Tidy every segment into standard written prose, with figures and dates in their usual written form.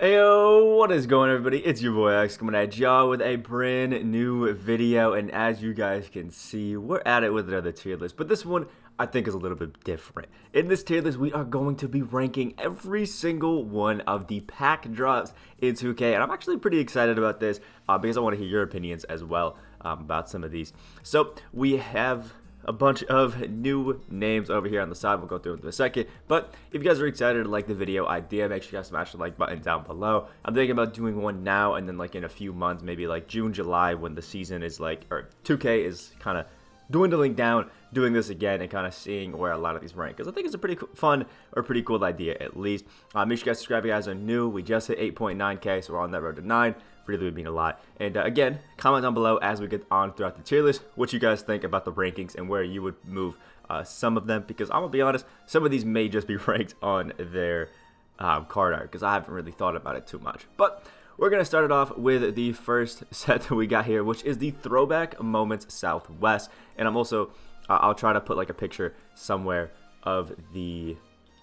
Heyo, what is going on, everybody? It's your boy X coming at y'all with a brand new video, and as you guys can see, we're at it with another tier list, but this one I think is a little bit different. In this tier list, we are going to be ranking every single one of the pack drops in 2K, and I'm actually pretty excited about this because I want to hear your opinions as well about some of these. So we have a bunch of new names over here on the side. We'll go through them in a second, but if you guys are excited to like the video idea, make sure you guys smash the like button down below. I'm thinking about doing one now and then like in a few months, maybe like June, July, when the season is like, or 2K is kind of dwindling down, doing this again and kind of seeing where a lot of these rank, because I think it's a pretty fun or pretty cool idea at least. Make sure you guys subscribe if you guys are new. We just hit 8.9k, so we're on that road to 9. Really would mean a lot. And again, comment down below as we get on throughout the tier list what you guys think about the rankings and where you would move some of them, because I'm gonna be honest, some of these may just be ranked on their card art, because I haven't really thought about it too much. But we're gonna start it off with the first set that we got here, which is the Throwback Moments Southwest. And I'm also I'll try to put like a picture somewhere of the,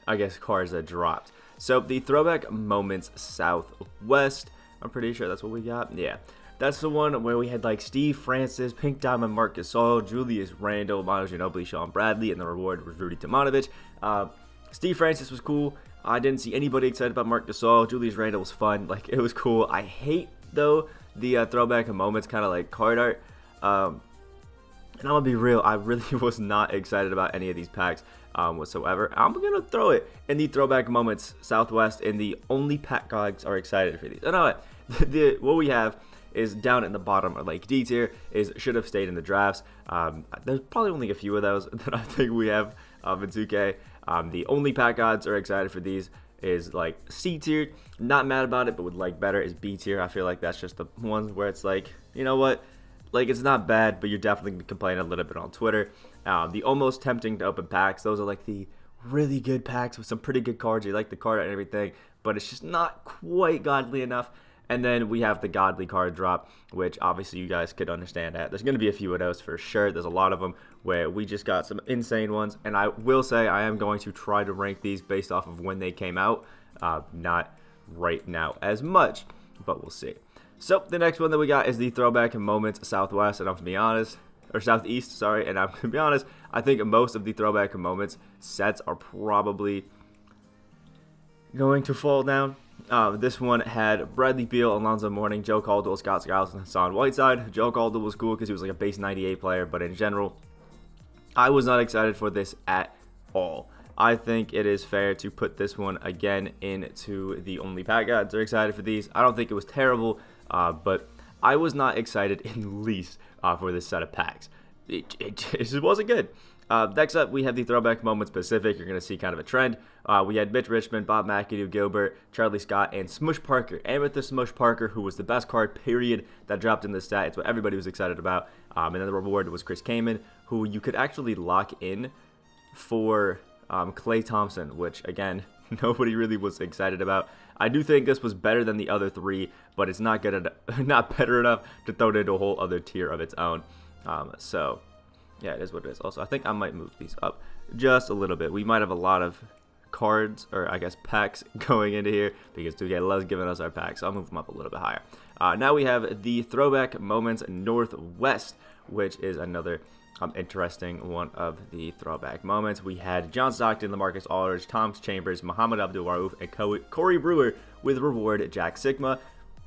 I guess, cards that dropped. So the Throwback Moments Southwest, I'm pretty sure that's what we got. Yeah, that's the one where we had like Steve Francis, Pink Diamond, Marc Gasol, Julius Randle, Manu Ginobili, Sean Bradley, and the reward was Rudy Tomanovic. Steve Francis was cool. I didn't see anybody excited about Marc Gasol. Julius Randle was fun. Like, it was cool. I hate, though, the Throwback Moments kind of like card art. And I'm going to be real, I really was not excited about any of these packs whatsoever. I'm going to throw it in the Throwback Moments Southwest, and the only pack gods are excited for these. I know what, what we have is down in the bottom, or like D tier, is should have stayed in the drafts. There's probably only a few of those that I think we have in 2K. The only pack gods are excited for these is like C tier. Not mad about it, but would like better is B tier. I feel like that's just the ones where it's like, you know what? Like, it's not bad, but you're definitely going to complain a little bit on Twitter. The almost tempting to open packs, those are like the really good packs with some pretty good cards. You like the card and everything, but it's just not quite godly enough. And then we have the godly card drop, which obviously you guys could understand that. There's going to be a few of those for sure. There's a lot of them where we just got some insane ones. And I will say I am going to try to rank these based off of when they came out. Not right now as much, but we'll see. So the next one that we got is the Throwback Moments Southwest, and I'm gonna be honest, or Southeast, sorry, and I'm gonna be honest, I think most of the Throwback Moments sets are probably going to fall down. This one had Bradley Beal, Alonzo Mourning, Joe Caldwell, Scott Skiles, and Hassan Whiteside. Joe Caldwell was cool because he was like a base 98 player, but in general, I was not excited for this at all. I think it is fair to put this one again into the only pack gods are excited for these. I don't think it was terrible. But I was not excited in least for this set of packs. It just wasn't good. Next up, we have the Throwback Moments Pacific. You're going to see kind of a trend. We had Mitch Richmond, Bob McAdoo, Gilbert, Charlie Scott, and Smush Parker. Amethyst Smush Parker, who was the best card, period, that dropped in this set. It's what everybody was excited about. And then the reward was Chris Kaman, who you could actually lock in for Klay Thompson, which, again, nobody really was excited about. I do think this was better than the other three, but it's not good, not better enough to throw it into a whole other tier of its own. So, yeah, it is what it is. Also, I think I might move these up just a little bit. We might have a lot of cards, or I guess packs, going into here because 2K loves giving us our packs. So I'll move them up a little bit higher. Now we have the Throwback Moments Northwest, which is another interesting one of the Throwback Moments. We had John Stockton, LaMarcus Aldridge, Tom Chambers, Muhammad Abdul-Rauf, and Corey Brewer with reward Jack Sigma.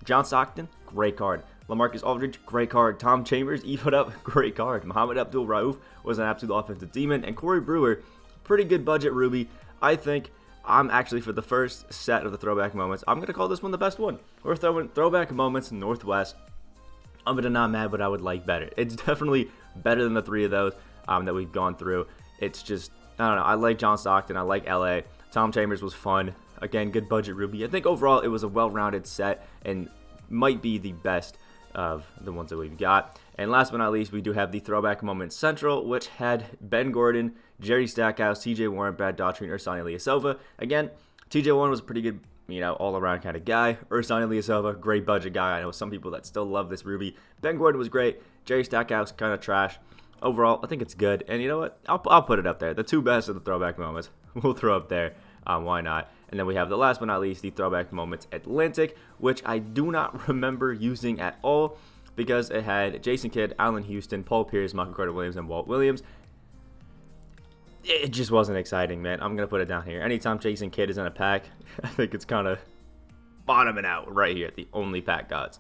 John Stockton, great card. LaMarcus Aldridge, great card. Tom Chambers, evoed up, great card. Muhammad Abdul-Rauf was an absolute offensive demon. And Corey Brewer, pretty good budget Ruby. I think I'm actually, for the first set of the Throwback Moments, I'm going to call this one the best one. We're throwing Throwback Moments Northwest. I'm gonna not mad, but I would like better. It's definitely better than the three of those that we've gone through. It's just, I don't know, I like John Stockton, I like LA. Tom Chambers was fun. Again, good budget Ruby. I think overall it was a well-rounded set and might be the best of the ones that we've got. And last but not least, we do have the Throwback Moment Central, which had Ben Gordon, Jerry Stackhouse, TJ Warren, Brad Daughtry, and Ersan Ilyasova. Again, TJ Warren was a pretty good, you know, all-around kind of guy. Ersan Ilyasova, great budget guy. I know some people that still love this Ruby. Ben Gordon was great. Jerry Stackhouse, kind of trash. Overall, I think it's good. And you know what? I'll put it up there. The two best of the Throwback Moments we'll throw up there. Why not? And then we have the last but not least, the Throwback Moments Atlantic, which I do not remember using at all because it had Jason Kidd, Allen Houston, Paul Pierce, Michael Carter-Williams, and Walt Williams. It just wasn't exciting, man. I'm going to put it down here. Anytime Jason Kidd is in a pack, I think it's kind of bottoming out right here at the only pack gods.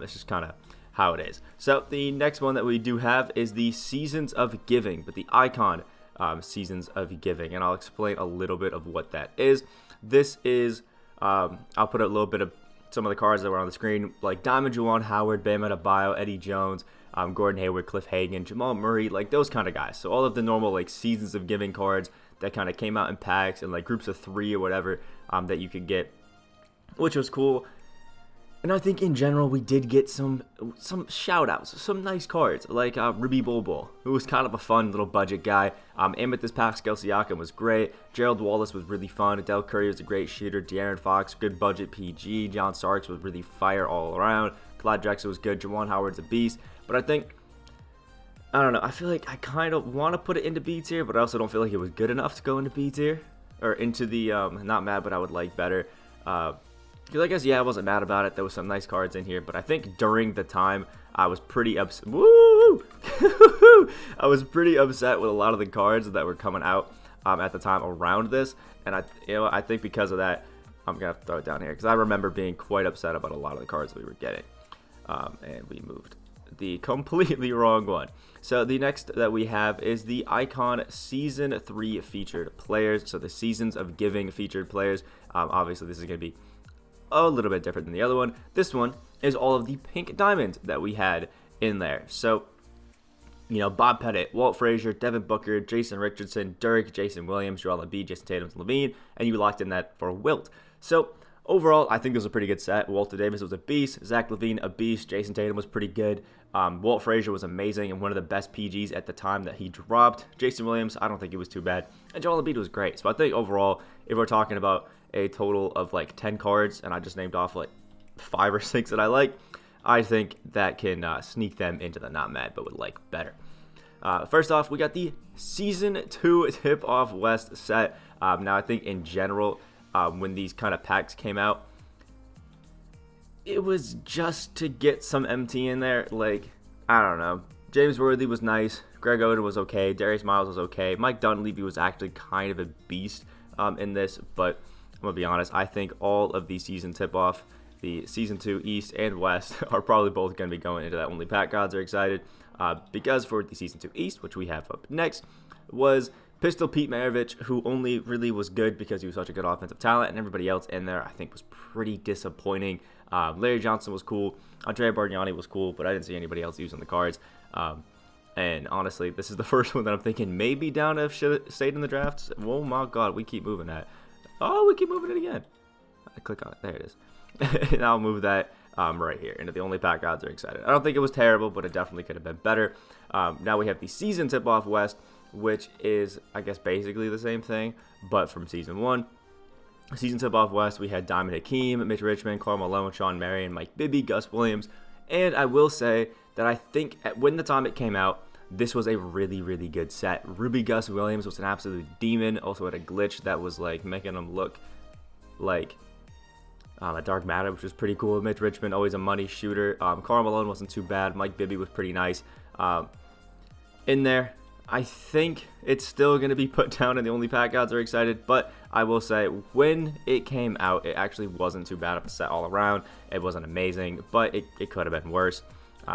It's just kind of how it is. So the next one that we do have is the Seasons of Giving, but the Icon Seasons of Giving, and I'll explain a little bit of what that is. This is, I'll put a little bit of some of the cards that were on the screen, like Diamond Juwan Howard, Bam Adebayo, Eddie Jones, Gordon Hayward, Cliff Hagan, Jamal Murray, like those kind of guys. So all of the normal like Seasons of Giving cards that kind of came out in packs and like groups of 3 or whatever that you could get, which was cool. And I think in general we did get some shout outs, some nice cards like Ruby Bobo, who was kind of a fun little budget guy. Amethyst Pascal Siakam was great. Gerald Wallace was really fun. Adele Curry was a great shooter. De'Aaron Fox, good budget PG. John Starks was really fire all around. Clyde Drexler was good. Juwan Howard's a beast. But I think, I don't know, I feel like I kind of want to put it into B tier, but I also don't feel like it was good enough to go into B tier. Or into the, not mad, but I would like better. Because I guess, yeah, I wasn't mad about it. There was some nice cards in here. But I think during the time, I was pretty upset. Woo! I was pretty upset with a lot of the cards that were coming out at the time around this. And I think because of that, I'm going to have to throw it down here. Because I remember being quite upset about a lot of the cards that we were getting. And we moved the completely wrong one. So the next that we have is the Icon Season 3 featured players. So the Seasons of Giving featured players. Obviously, this is going to be a little bit different than the other one. This one is all of the pink diamonds that we had in there. So, you know, Bob Pettit, Walt Frazier, Devin Booker, Jason Richardson, Dirk, Jason Williams, Joel Embiid, Jason Tatum, Levine, and you locked in that for Wilt. So overall, I think it was a pretty good set. Walter Davis was a beast. Zach LaVine, a beast. Jason Tatum was pretty good. Walt Frazier was amazing and one of the best PGs at the time that he dropped. Jason Williams, I don't think he was too bad. And Joel Embiid was great. So I think overall, if we're talking about a total of like 10 cards, and I just named off like 5 or 6 that I like, I think that can sneak them into the not mad but would like better. First off, we got the Season 2 Tip-Off West set. Now, I think in general, when these kind of packs came out, it was just to get some MT in there. Like, I don't know. James Worthy was nice. Greg Oden was okay. Darius Miles was okay. Mike Dunleavy was actually kind of a beast in this, but I'm going to be honest, I think all of the season tip-off, the Season 2 East and West, are probably both going to be going into that. Only Pack Gods are excited because for the Season 2 East, which we have up next, was Pistol Pete Maravich, who only really was good because he was such a good offensive talent, and everybody else in there I think was pretty disappointing. Larry Johnson was cool. Andrea Bargnani was cool, but I didn't see anybody else using the cards. And honestly, this is the first one that I'm thinking maybe down if should have stayed in the drafts. Oh my God, we keep moving that. Oh, we keep moving it again. I click on it. There it is. And I'll move that right here. And the only Pack Gods are excited. I don't think it was terrible, but it definitely could have been better. Now we have the Season Tip-Off West, which is, I guess, basically the same thing, but from Season 1. Season Tip-Off West, we had Diamond Hakeem, Mitch Richmond, Karl Malone, Sean Marion, Mike Bibby, Gus Williams. And I will say that I think when the time it came out, this was a really, really good set. Ruby Gus Williams was an absolute demon. Also had a glitch that was like making him look like a dark matter, which was pretty cool. Mitch Richmond, always a money shooter. Karl Malone wasn't too bad. Mike Bibby was pretty nice. In there, I think it's still going to be put down and the only Pack Gods are excited, but I will say when it came out, it actually wasn't too bad of a set all around. It wasn't amazing, but it could have been worse.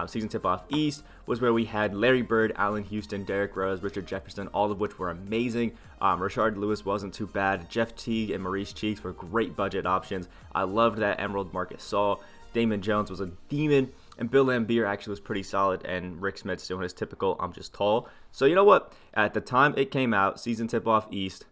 Season Tip-Off East was where we had Larry Bird, Allen Houston, Derrick Rose, Richard Jefferson, all of which were amazing. Rashard Lewis wasn't too bad. Jeff Teague and Maurice Cheeks were great budget options. I loved that Emerald Marcus Saul. Damon Jones was a demon. And Bill Laimbeer actually was pretty solid. And Rick Smith's doing his typical, I'm just tall. So you know what? At the time it came out, Season Tip-Off East,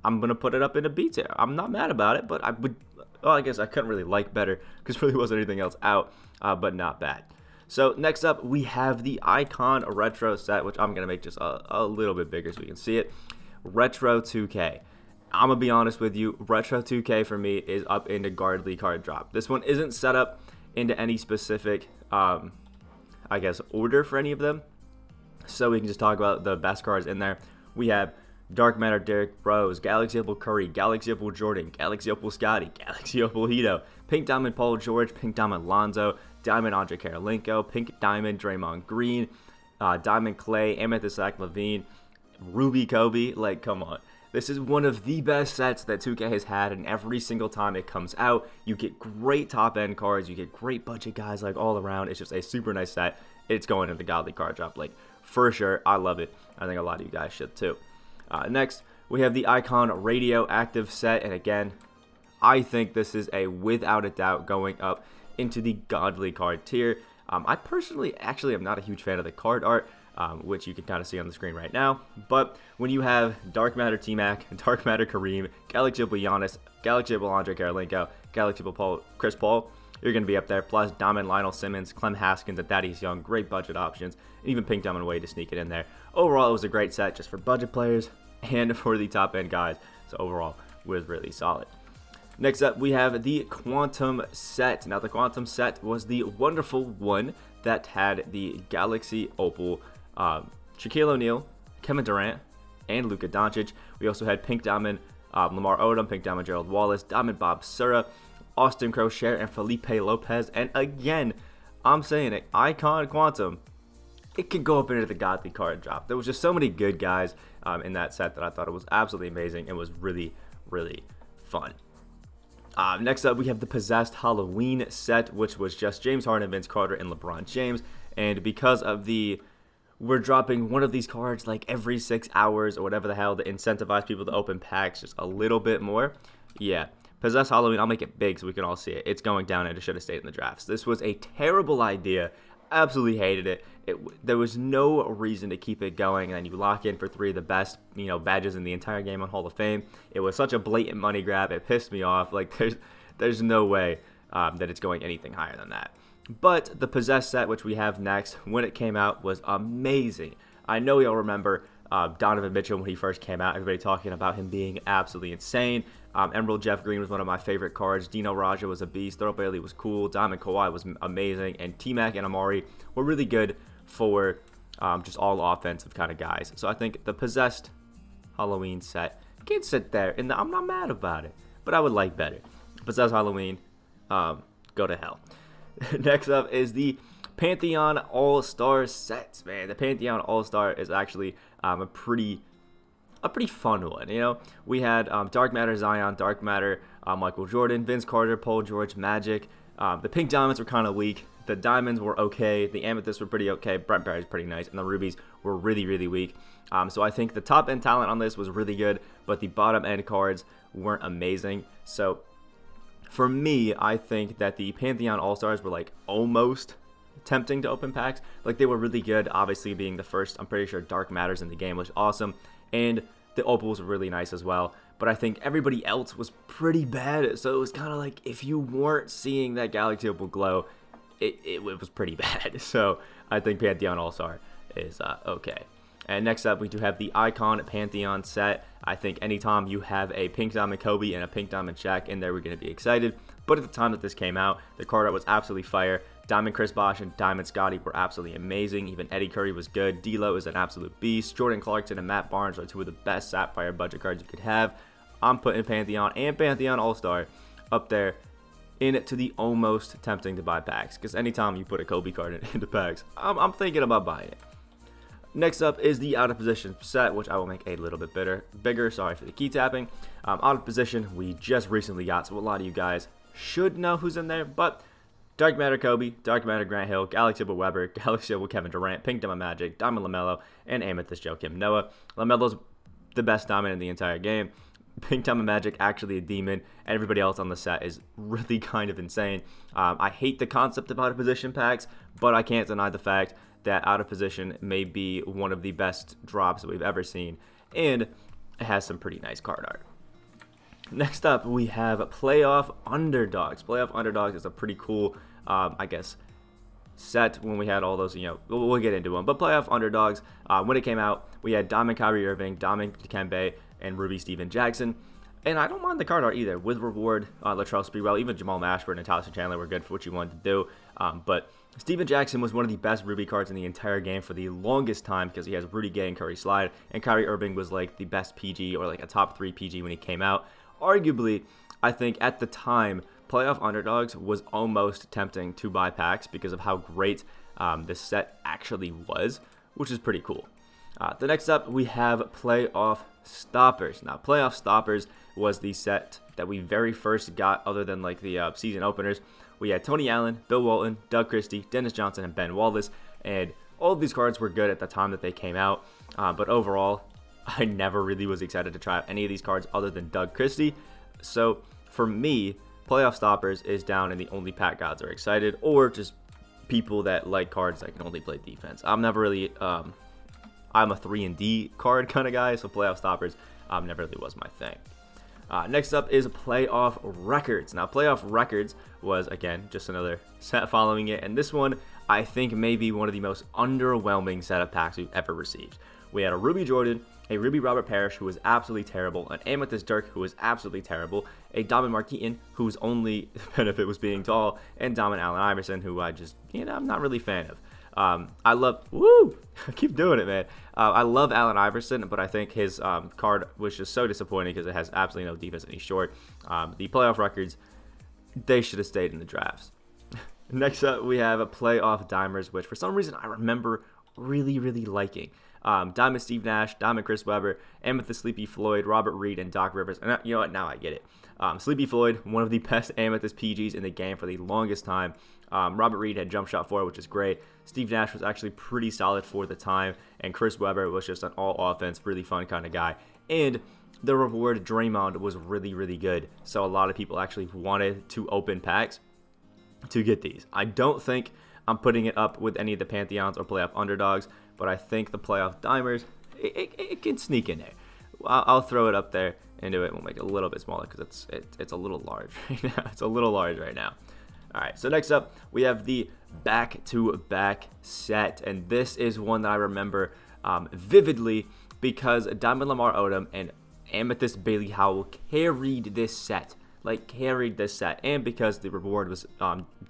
I'm going to put it up in a B tier. I'm not mad about it, but I would... Well, I guess I couldn't really like better because there really wasn't anything else out, but not bad. So next up, we have the Icon Retro set, which I'm going to make just a little bit bigger so we can see it. Retro 2K. I'm going to be honest with you. Retro 2K for me is up into Guardly card drop. This one isn't set up into any specific, I guess, order for any of them. So we can just talk about the best cards in there. We have Dark Matter Derrick Rose, Galaxy Opal Curry, Galaxy Opal Jordan, Galaxy Opal Scotty, Galaxy Opal Hito, Pink Diamond Paul George, Pink Diamond Lonzo, Diamond Andre Karolinko, Pink Diamond Draymond Green, Diamond Clay, Amethyst Zach LaVine, Ruby Kobe. Like, come on. This is one of the best sets that 2K has had, and every single time it comes out, you get great top-end cards, you get great budget guys, like, all around. It's just a super nice set. It's going into the Godly card drop, like, for sure. I love it. I think a lot of you guys should, too. Next, we have the Icon Radioactive set, and again, I think this is a without a doubt going up into the Godly card tier. I personally actually am not a huge fan of the card art, which you can kind of see on the screen right now, but when you have Dark Matter T-Mac, Dark Matter Kareem, Galaxy Opal Giannis, Galaxy Opal Andre Karolinko, Galaxy Opal Chris Paul, you're going to be up there, plus Diamond Lionel Simmons, Clem Haskins, and Thaddeus Young, great budget options, and even Pink Diamond Wade to sneak it in there. Overall, it was a great set just for budget players and for the top-end guys, so overall, it was really solid. Next up, we have the Quantum set. Now, the Quantum set was the wonderful one that had the Galaxy Opal, Shaquille O'Neal, Kevin Durant, and Luka Doncic. We also had Pink Diamond Lamar Odom, Pink Diamond Gerald Wallace, Diamond Bob Sura, Austin Crochet, and Felipe Lopez. And again, I'm saying it, Icon Quantum, it can go up into the Godly card drop. There was just so many good guys in that set that I thought it was absolutely amazing. It was really, really fun. Next up, we have the Possessed Halloween set, which was just James Harden, Vince Carter, and LeBron James. And because of we're dropping one of these cards like every 6 hours or whatever the hell to incentivize people to open packs just a little bit more. Yeah, Possessed Halloween, I'll make it big so we can all see it. It's going down, and it should have stayed in the drafts. This was a terrible idea. Absolutely hated it. There was no reason to keep it going, and then you lock in for 3 of the best, badges in the entire game on Hall of Fame. It was such a blatant money grab. It pissed me off. Like, there's no way that it's going anything higher than that. But the Possessed set, which we have next, when it came out, was amazing. I know y'all remember Donovan Mitchell when he first came out. Everybody talking about him being absolutely insane. Emerald Jeff Green was one of my favorite cards. Dino Raja was a beast. Thurl Bailey was cool. Diamond Kawhi was amazing. And T-Mac and Amari were really good for just all offensive kind of guys. So I think the Possessed Halloween set can sit there, and I'm not mad about it, but I would like better. Possessed Halloween, go to hell. Next up is the Pantheon All-Star sets, man. The Pantheon All-Star is actually a pretty fun one. We had Dark Matter Zion, Dark Matter Michael Jordan, Vince Carter, Paul George, Magic. The pink diamonds were kind of weak. The diamonds were okay. The amethysts were pretty okay. Brent Barry's pretty nice. And the rubies were really, really weak. So I think the top-end talent on this was really good, but the bottom-end cards weren't amazing. So for me, I think that the Pantheon All-Stars were like almost tempting to open packs. Like, they were really good, obviously being the first, I'm pretty sure, Dark Matters in the game was awesome. And the opals were really nice as well. But I think everybody else was pretty bad. So it was kind of like, if you weren't seeing that Galaxy Opal glow, it was pretty bad. So I think Pantheon All-Star is okay. And next up, we do have the Icon Pantheon set. I think anytime you have a Pink Diamond Kobe and a Pink Diamond Shaq in there, we're going to be excited. But at the time that this came out, the card art was absolutely fire. Diamond Chris Bosh and Diamond Scotty were absolutely amazing. Even Eddie Curry was good. D'Lo is an absolute beast. Jordan Clarkson and Matt Barnes are 2 of the best Sapphire budget cards you could have. I'm putting Pantheon and Pantheon All-Star up there into the almost tempting to buy packs. Because anytime you put a Kobe card into packs, I'm thinking about buying it. Next up is the Out of Position set, which I will make a little bit bigger. Sorry for the key tapping. Out of Position, we just recently got, so a lot of you guys should know who's in there. But Dark Matter Kobe, Dark Matter Grant Hill, Galaxy Opal Weber, Galaxy Opal Kevin Durant, Pink Diamond Magic, Diamond LaMelo, and Amethyst Joakim Noah. LaMelo's the best diamond in the entire game. Pink Diamond Magic actually a demon, and everybody else on the set is really kind of insane. I hate the concept of Out of Position packs, but I can't deny the fact that Out of Position may be one of the best drops that we've ever seen, and it has some pretty nice card art. Next up, we have Playoff Underdogs. Playoff Underdogs is a pretty cool, I guess, set when we had all those, we'll get into them. But Playoff Underdogs, when it came out, we had Diamond Kyrie Irving, Diamond Dikembe, and Ruby Steven Jackson. And I don't mind the card art either. With Reward, Latrell Sprewell, even Jamal Mashburn and Tyler Chandler were good for what you wanted to do. But Steven Jackson was one of the best Ruby cards in the entire game for the longest time because he has Rudy Gay and Curry Slide. And Kyrie Irving was like the best PG or like a top 3 PG when he came out. Arguably, I think at the time, Playoff Underdogs was almost tempting to buy packs because of how great this set actually was, which is pretty cool. The next up, we have Playoff Stoppers. Now, Playoff Stoppers was the set that we very first got other than like the season openers. We had Tony Allen, Bill Walton, Doug Christie, Dennis Johnson, and Ben Wallace. And all of these cards were good at the time that they came out. But overall, I never really was excited to try out any of these cards other than Doug Christie. So for me, Playoff Stoppers is down in the only pack gods are excited or just people that like cards that can only play defense. I'm never really... I'm a 3-and-D card kind of guy, so Playoff Stoppers never really was my thing. Next up is Playoff Records. Now, Playoff Records was, again, just another set following it, and this one, I think, may be one of the most underwhelming set of packs we've ever received. We had a Ruby Jordan, a Ruby Robert Parrish, who was absolutely terrible, an Amethyst Dirk, who was absolutely terrible, a Diamond Mark Eaton, whose only benefit was being tall, and Diamond Allen Iverson, who I just, I'm not really a fan of. I love, I keep doing it, man. I love Allen Iverson, but I think his card was just so disappointing because it has absolutely no defense and he's short. The Playoff Records, they should have stayed in the drafts. Next up, we have a Playoff Dimers, which for some reason I remember really, really liking. Diamond Steve Nash, Diamond Chris Webber, Amethyst Sleepy Floyd, Robert Reed, and Doc Rivers. And you know what? Now I get it. Sleepy Floyd, one of the best Amethyst PGs in the game for the longest time. Robert Reed had jump shot for it, which is great. Steve Nash was actually pretty solid for the time. And Chris Webber was just an all-offense, really fun kind of guy. And the reward Draymond was really, really good. So a lot of people actually wanted to open packs to get these. I don't think I'm putting it up with any of the Pantheons or Playoff Underdogs, but I think the Playoff Dimers, it can sneak in there. I'll throw it up there into it. We'll make it a little bit smaller because it's a little large right now. It's a little large right now. All right, so next up, we have the back-to-back set, and this is one that I remember vividly because Diamond Lamar Odom and Amethyst Bailey Howell carried this set, and because the reward was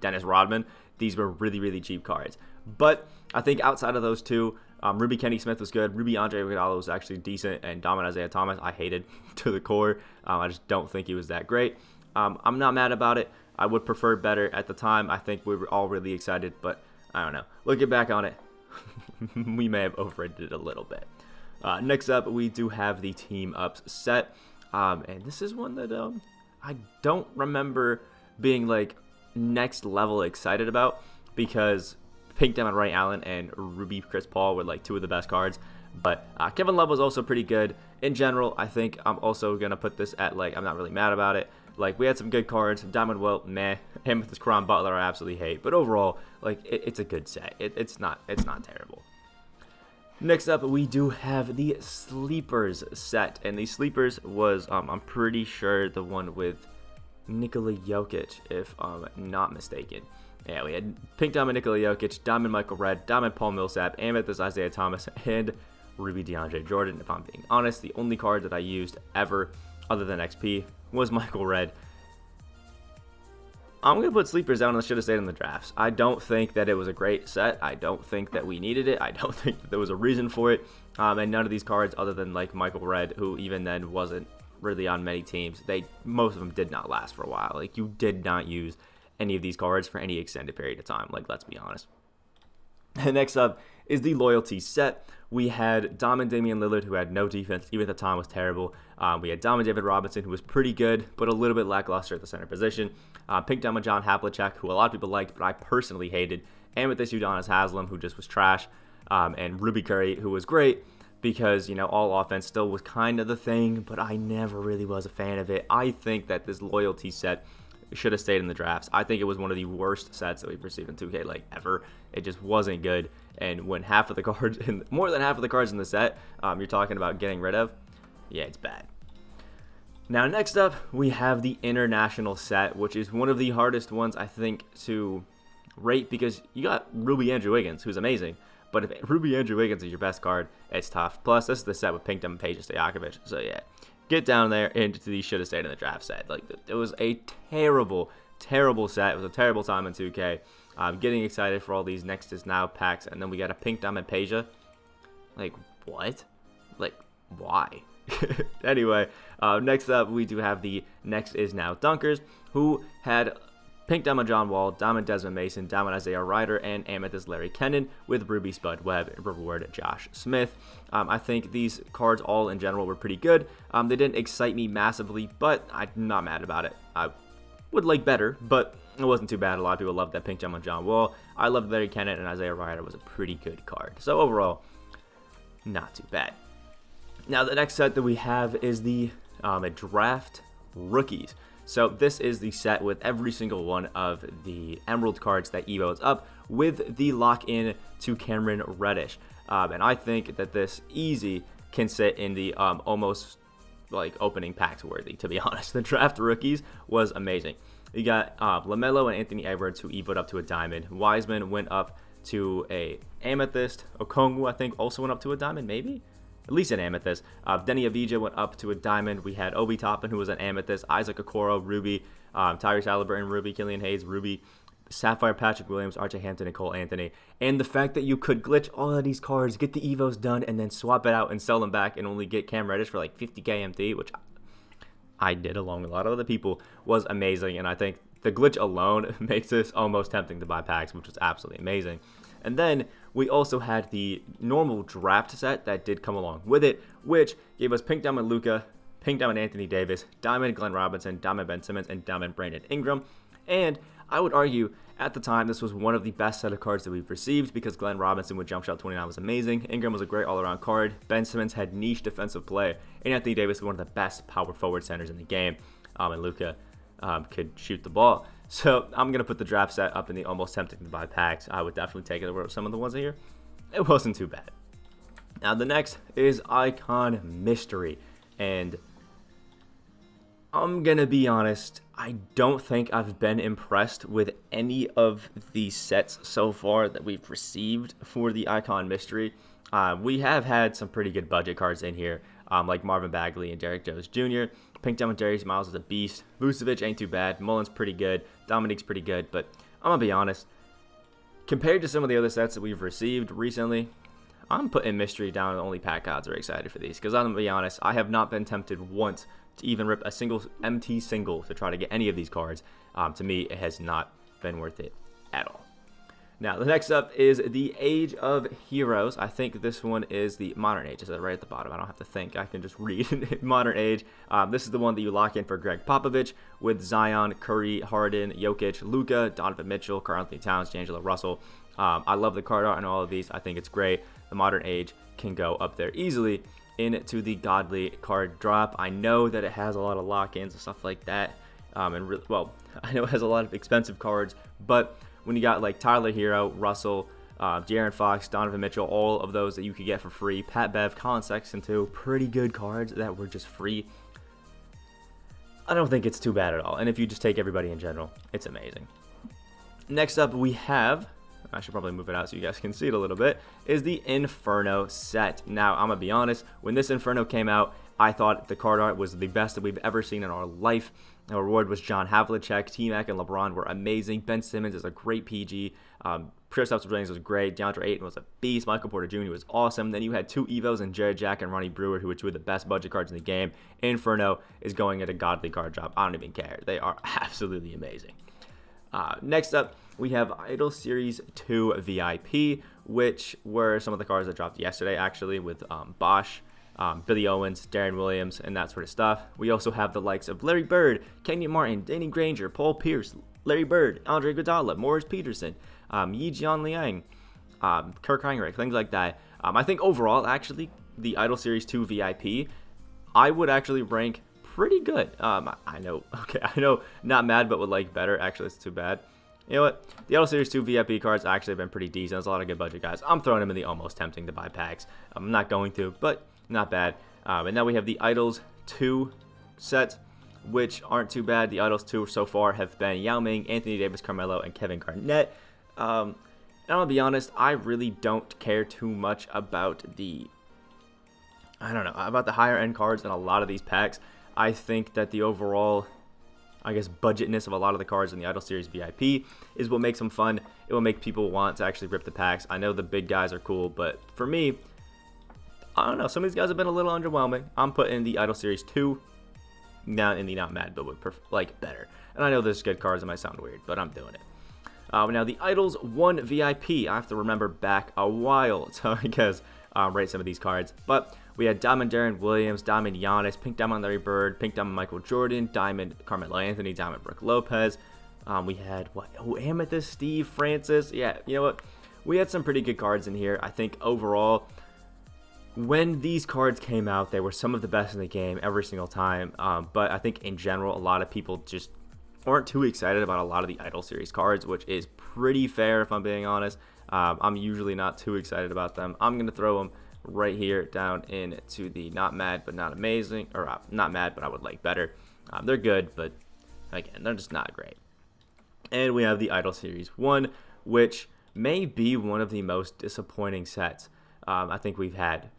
Dennis Rodman, these were really, really cheap cards. But I think outside of those two, Ruby Kenny Smith was good, Ruby Andre Iguodala was actually decent, and Diamond Isaiah Thomas I hated to the core. I just don't think he was that great. I'm not mad about it. I would prefer better at the time. I think we were all really excited, but I don't know. Looking back on it, we may have overrated it a little bit. Next up, we do have the Team Ups set, and this is one that I don't remember being like next level excited about because Pink Diamond Ray Allen and Ruby Chris Paul were like two of the best cards. But Kevin Love was also pretty good. In general, I think I'm also going to put this at like, I'm not really mad about it. Like, we had some good cards. Diamond Wilt, meh. Amethyst Karan Butler, I absolutely hate. But overall, like, it's a good set. It's not terrible. Next up, we do have the Sleepers set. And the Sleepers was, I'm pretty sure, the one with Nikola Jokic, if I'm not mistaken. Yeah, we had Pink Diamond Nikola Jokic, Diamond Michael Redd, Diamond Paul Millsap, Amethyst Isaiah Thomas, and Ruby DeAndre Jordan. If I'm being honest, the only card that I used ever other than XP was Michael Redd. I'm going to put Sleepers down and should have stayed in the drafts. I don't think that it was a great set. I don't think that we needed it. I don't think that there was a reason for it. And none of these cards, other than like Michael Redd, who even then wasn't really on many teams, most of them did not last for a while. Like, you did not use any of these cards for any extended period of time. Like, let's be honest. And next up is the Loyalty set. We had Diamond Damian Lillard, who had no defense, even at the time was terrible. We had Diamond David Robinson, who was pretty good, but a little bit lackluster at the center position. Pink Diamond John Havlicek, who a lot of people liked, but I personally hated. Amethyst Udonis Haslam, who just was trash. And Ruby Curry, who was great because, all offense still was kind of the thing, but I never really was a fan of it. I think that this Loyalty set should have stayed in the drafts. I think it was one of the worst sets that we've received in 2K like ever. It just wasn't good. And when half of the cards, more than half of the cards in the set, you're talking about getting rid of, yeah, it's bad. Now, next up, we have the International set, which is one of the hardest ones, I think, to rate because you got Ruby Andrew Wiggins, who's amazing. But if Ruby Andrew Wiggins is your best card, it's tough. Plus, this is the set with Pink Diamond Peja Stojakovic. So, yeah, get down there, and these should have stayed in the draft set. Like, it was a terrible, terrible set. It was a terrible time in 2K. I'm getting excited for all these Next Is Now packs, and then we got a Pink Diamond Peja. Like, what? Like, why? Anyway, next up, we do have the Next Is Now Dunkers, who had Pink Diamond John Wall, Diamond Desmond Mason, Diamond Isaiah Ryder, and Amethyst Larry Kennan with Ruby Spud Webb, Reward Josh Smith. I think these cards all in general were pretty good. They didn't excite me massively, but I'm not mad about it. I would like better, but it wasn't too bad. A lot of people loved that Pink Diamond John Wall. I loved Larry Kennan, and Isaiah Ryder was a pretty good card. So overall, not too bad. Now the next set that we have is the Draft Rookies. So this is the set with every single one of the Emerald cards that evo's up with the lock-in to Cameron Reddish. And I think that this easy can sit in the almost like opening packs worthy, to be honest. The Draft Rookies was amazing. You got LaMelo and Anthony Edwards, who evoed up to a Diamond. Wiseman went up to a Amethyst. Okongwu, I think, also went up to a Diamond, maybe? At least an Amethyst. Denny Avdija went up to a Diamond. We had Obi Toppin, who was an Amethyst. Isaac Okoro, Ruby. Tyrese Halliburton, Ruby. Killian Hayes, Ruby. Sapphire, Patrick Williams, RJ Hampton, and Cole Anthony. And the fact that you could glitch all of these cards, get the evos done, and then swap it out and sell them back and only get Cam Reddish for like 50k MT, which I did along with a lot of other people, was amazing. And I think the glitch alone makes this almost tempting to buy packs, which was absolutely amazing. And then we also had the normal draft set that did come along with it, which gave us Pink Diamond Luka, Pink Diamond Anthony Davis, Diamond Glenn Robinson, Diamond Ben Simmons, and Diamond Brandon Ingram. And I would argue at the time this was one of the best set of cards that we've received because Glenn Robinson with Jump Shot 29 was amazing. Ingram was a great all-around card. Ben Simmons had niche defensive play. And Anthony Davis was one of the best power forward centers in the game. And Luka could shoot the ball. So I'm going to put the draft set up in the almost tempting to buy packs. I would definitely take it over some of the ones in here. It wasn't too bad. Now the next is Icon Mystery. And I'm going to be honest, I don't think I've been impressed with any of the sets so far that we've received for the Icon Mystery. We have had some pretty good budget cards in here, like Marvin Bagley and Derrick Jones Jr. Pink Diamond Darius Miles is a beast. Vucevic ain't too bad. Mullen's pretty good. Dominique's pretty good. But I'm going to be honest, compared to some of the other sets that we've received recently, I'm putting Mystery down, and only pack odds are excited for these. Because I'm going to be honest, I have not been tempted once to even rip a single MT single to try to get any of these cards. To me, it has not been worth it at all. Now, the next up is the Age of Heroes. I think this one is the Modern Age. Is that right at the bottom? I don't have to think. I can just read Modern Age. This is the one that you lock in for Greg Popovich with Zion, Curry, Harden, Jokic, Luka, Donovan Mitchell, Karl Anthony Towns, D'Angelo Russell. I love the card art and all of these. I think it's great. The Modern Age can go up there easily into the Godly card drop. I know that it has a lot of lock-ins and stuff like that. Well, I know it has a lot of expensive cards, but when you got like Tyler Hero, Russell, De'Aaron Fox, Donovan Mitchell, all of those that you could get for free, Pat Bev, Colin Sexton too, pretty good cards that were just free. I don't think it's too bad at all. And if you just take everybody in general, it's amazing. Next up we have, I should probably move it out so you guys can see it a little bit, is the Inferno set. Now, I'm going to be honest, when this Inferno came out, I thought the card art was the best that we've ever seen in our life. Our reward was John Havlicek, T-Mac, and LeBron were amazing. Ben Simmons is a great PG. Kristaps Porzingis was great. DeAndre Ayton was a beast. Michael Porter Jr. was awesome. Then you had two Evos and Jared Jack and Ronnie Brewer, who were two of the best budget cards in the game. Inferno is going at a godly card drop. I don't even care. They are absolutely amazing. Next up, we have Idol Series 2 VIP, which were some of the cards that dropped yesterday, actually, with Bosch, Billy Owens, Darren Williams, and that sort of stuff. We also have the likes of Larry Bird, Kenyon Martin, Danny Granger, Paul Pierce, Larry Bird, Andre Iguodala, Morris Peterson, Yi Jian Liang, Kirk Heinrich, things like that. I think overall, actually, the Idol Series 2 VIP, I would actually rank pretty good. I know, not mad, but would like better. Actually, it's too bad. You know what? The Idol Series 2 VIP cards actually have been pretty decent. There's a lot of good budget guys. I'm throwing them in the almost tempting to buy packs. I'm not going to, but not bad. And now we have the Idols 2 set, which aren't too bad. The Idols 2 so far have been Yao Ming, Anthony Davis, Carmelo, and Kevin Garnett. And I'm going to be honest, I really don't care too much about the I don't know, about the higher end cards in a lot of these packs. I think that the overall, I guess, budgetness of a lot of the cards in the Idol Series VIP is what makes them fun. It will make people want to actually rip the packs. I know the big guys are cool, but for me, I don't know. Some of these guys have been a little underwhelming. I'm putting the Idol Series 2 down in the not mad, but would like better. And I know there's good cards. It might sound weird, but I'm doing it. Now, the Idols 1 VIP. I have to remember back a while to, I guess, rate some of these cards. But we had Diamond Darren Williams, Diamond Giannis, Pink Diamond Larry Bird, Pink Diamond Michael Jordan, Diamond Carmelo Anthony, Diamond Brooke Lopez. We had, Amethyst Steve Francis. Yeah, you know what? We had some pretty good cards in here. I think overall, when these cards came out, they were some of the best in the game every single time. But I think in general, a lot of people just aren't too excited about a lot of the Idol Series cards, which is pretty fair if I'm being honest. I'm usually not too excited about them. I'm going to throw them right here down into the not mad but not amazing, or not mad but I would like better. They're good, but again, they're just not great. And we have the Idol Series 1, which may be one of the most disappointing sets I think we've had.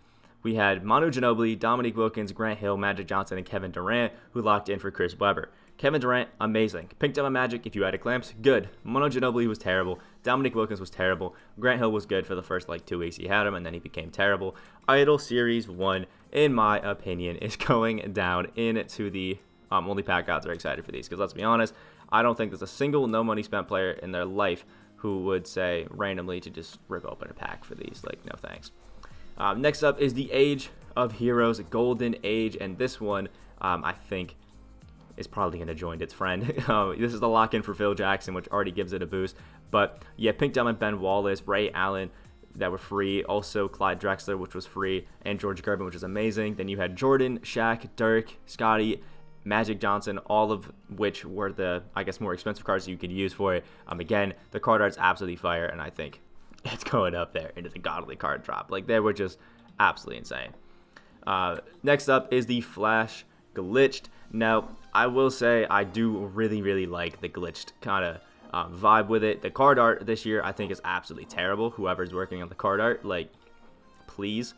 We had Manu Ginobili, Dominique Wilkins, Grant Hill, Magic Johnson, and Kevin Durant, who locked in for Chris Webber. Kevin Durant, amazing. Pink Diamond Magic, if you added clamps, good. Manu Ginobili was terrible. Dominique Wilkins was terrible. Grant Hill was good for the first 2 weeks he had him, and then he became terrible. Idol Series 1, in my opinion, is going down into the only pack outs are excited for these, because let's be honest, I don't think there's a single no money spent player in their life who would say randomly to just rip open a pack for these. No thanks. Next up is the Age of Heroes Golden Age, and this one I think is probably going to join its friend. This is the lock-in for Phil Jackson, which already gives it a boost. But yeah, Pink Diamond Ben Wallace, Ray Allen that were free. Also Clyde Drexler, which was free, and George Gervin, which is amazing. Then you had Jordan, Shaq, Dirk, Scotty, Magic Johnson, all of which were the, I guess, more expensive cards you could use for it. Again, the card art's absolutely fire, and I think it's going up there into the godly card drop. They were just absolutely insane. Next up is the Flash Glitched. Now, I will say I do really, really like the glitched kind of vibe with it. The card art this year I think is absolutely terrible. Whoever's working on the card art, please.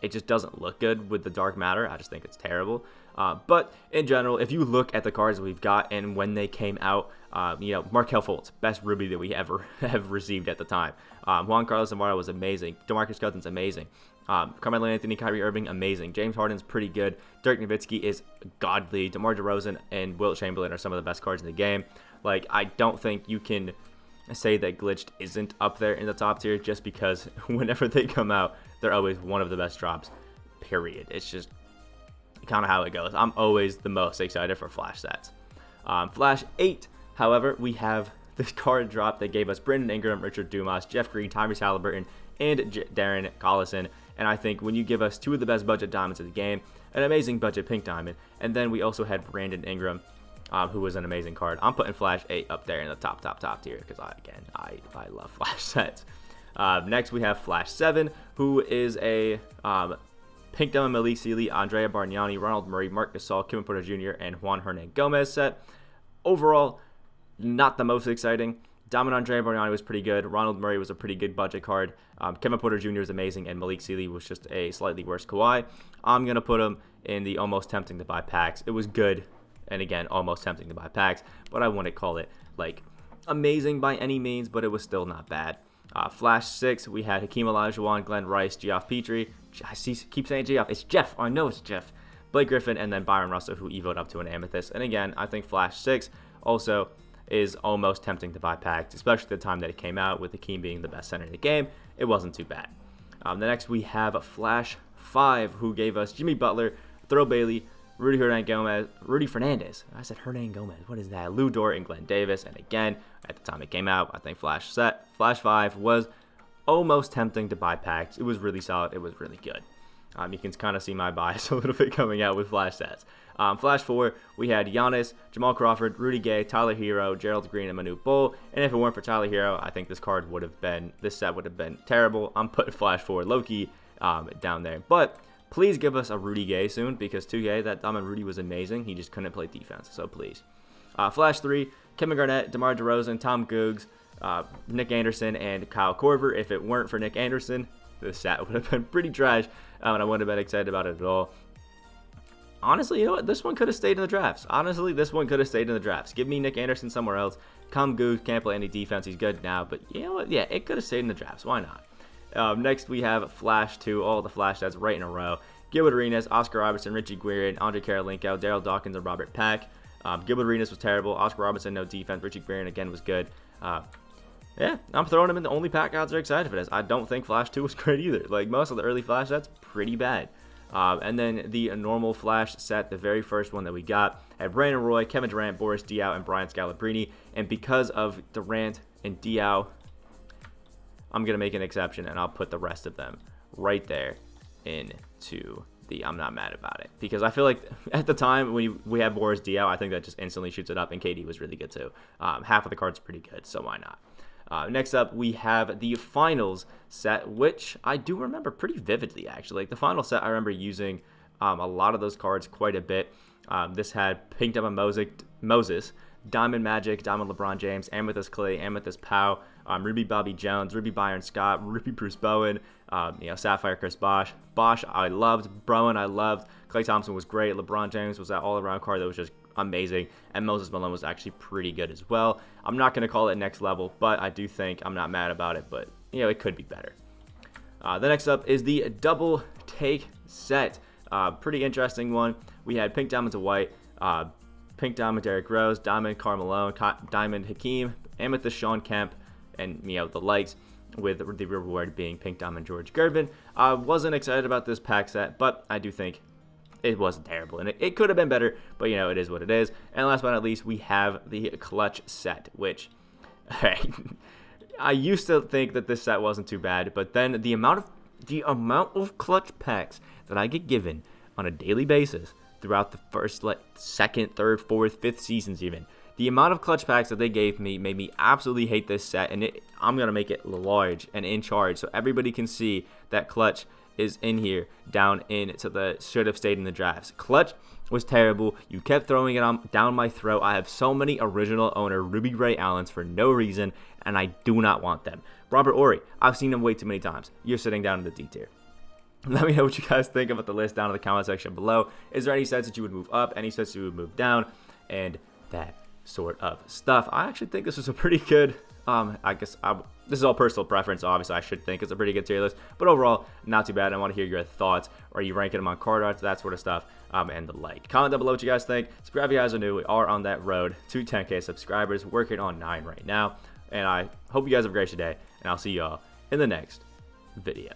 It just doesn't look good with the dark matter. I just think it's terrible. But in general, if you look at the cards we've got and when they came out, Markelle Fultz, best Ruby that we ever have received at the time. Juan Carlos Navarro was amazing. DeMarcus Cousins, amazing. Carmelo Anthony, Kyrie Irving, amazing. James Harden's pretty good. Dirk Nowitzki is godly. DeMar DeRozan and Wilt Chamberlain are some of the best cards in the game. I don't think you can say that Glitched isn't up there in the top tier just because whenever they come out, they're always one of the best drops, period. It's just kind of how it goes. I'm always the most excited for Flash sets. Flash 8, however, we have this card drop that gave us Brandon Ingram, Richard Dumas, Jeff Green, Tyrese Halliburton, and Darren Collison. And I think when you give us two of the best budget diamonds of the game, an amazing budget pink diamond, and then we also had Brandon Ingram, who was an amazing card. I'm putting Flash 8 up there in the top tier because, I love Flash sets. Next, we have Flash 7, who is a Pink Diamond Malik Sealy, Andrea Bargnani, Ronald Murray, Marc Gasol, Kevin Porter Jr., and Juan Hernan Gomez set. Overall, not the most exciting. Diamond Andrea Bargnani was pretty good. Ronald Murray was a pretty good budget card. Kevin Porter Jr. was amazing, and Malik Sealy was just a slightly worse Kawhi. I'm going to put him in the almost tempting to buy packs. It was good, and again, almost tempting to buy packs, but I wouldn't call it, amazing by any means, but it was still not bad. Flash 6, we had Hakeem Olajuwon, Glenn Rice, Geoff Petrie. Keep saying Geoff. It's Jeff. I know it's Jeff. Blake Griffin, and then Byron Russell, who evoed up to an Amethyst. And again, I think Flash 6 also is almost tempting to buy packs, especially the time that it came out, with Hakeem being the best center in the game. It wasn't too bad. The next, we have Flash 5, who gave us Jimmy Butler, Thurl Bailey, Rudy Fernandez. I said Hernan Gomez. What is that? Lou Dort and Glenn Davis. And again, at the time it came out, I think Flash 5 was almost tempting to buy packs. It was really solid. It was really good. You can kind of see my bias a little bit coming out with Flash sets. Flash 4, we had Giannis, Jamal Crawford, Rudy Gay, Tyler Hero, Gerald Green, and Manu Bol. And if it weren't for Tyler Hero, I think this set would have been terrible. I'm putting Flash 4 Loki down there. But please give us a Rudy Gay soon, because 2K, that Diamond Rudy was amazing. He just couldn't play defense, so please. Flash 3, Kevin Garnett, DeMar DeRozan, Tom Googs, Nick Anderson, and Kyle Korver. If it weren't for Nick Anderson, this set would have been pretty trash, and I wouldn't have been excited about it at all. Honestly, you know what? This one could have stayed in the drafts. Honestly, this one could have stayed in the drafts. Give me Nick Anderson somewhere else. Kamgu can't play any defense. He's good now, but you know what? Yeah, it could have stayed in the drafts. Why not? Next, we have Flash 2, all the Flash stats right in a row. Gilbert Arenas, Oscar Robertson, Richie Guerin, Andre Karolinko, Daryl Dawkins, and Robert Pack. Gilbert Arenas was terrible. Oscar Robertson, no defense. Richie Guerin, again, was good. Yeah, I'm throwing him in the only pack odds are excited for this. I don't think Flash 2 was great either. Like, most of the early Flash sets, pretty bad. And then the normal Flash set, the very first one that we got, had Brandon Roy, Kevin Durant, Boris Diaw, and Brian Scalabrine. And because of Durant and Diaw, I'm going to make an exception, and I'll put the rest of them right there into the I'm not mad about it. Because I feel like at the time when we had Boris Diaw, I think that just instantly shoots it up, and KD was really good too. Half of the cards are pretty good, so why not? Next up, we have the finals set, which I do remember pretty vividly, actually. Like, the final set, I remember using a lot of those cards quite a bit. This had Pink Diamond Moses, Diamond Magic, Diamond LeBron James, Amethyst Clay, Amethyst Powell, Ruby Bobby Jones, Ruby Byron Scott, Ruby Bruce Bowen, Sapphire Chris Bosh. Bosh I loved, Bowen I loved, Klay Thompson was great, LeBron James was that all-around card that was just amazing, and Moses Malone was actually pretty good as well. I'm not going to call it next level, but I do think I'm not mad about it, but it could be better. The next up is the double take set. Pretty interesting one. We had Pink Diamond to White, Pink Diamond Derrick Rose, Diamond Karl Malone, Diamond Hakeem, Amethyst Sean Kemp, and the lights, with the reward being Pink Diamond George Gervin. I wasn't excited about this pack set, but I do think it wasn't terrible, and it could have been better, but it is what it is. And last but not least, we have the clutch set, which I used to think that this set wasn't too bad, but then the amount of clutch packs that I get given on a daily basis throughout the first, second, third, fourth, fifth seasons even, the amount of clutch packs that they gave me made me absolutely hate this set, and I'm going to make it large and in charge so everybody can see that clutch is in here, down into the should have stayed in the drafts. Clutch was terrible. You kept throwing it down my throat. I have so many original owner Ruby Ray Allens for no reason, and I do not want them. Robert Horry, I've seen him way too many times. You're sitting down in the D tier. Let me know what you guys think about the list down in the comment section below. Is there any sets that you would move up, any sets you would move down, and that sort of stuff. I actually think this was a pretty good, this is all personal preference, so obviously I should think it's a pretty good tier list, but overall, not too bad. I want to hear your thoughts. Are you ranking them on card arts, that sort of stuff, and the like. Comment down below what you guys think. Subscribe if you guys are new. We are on that road to 10K subscribers, working on 9 right now, and I hope you guys have a great day, and I'll see y'all in the next video.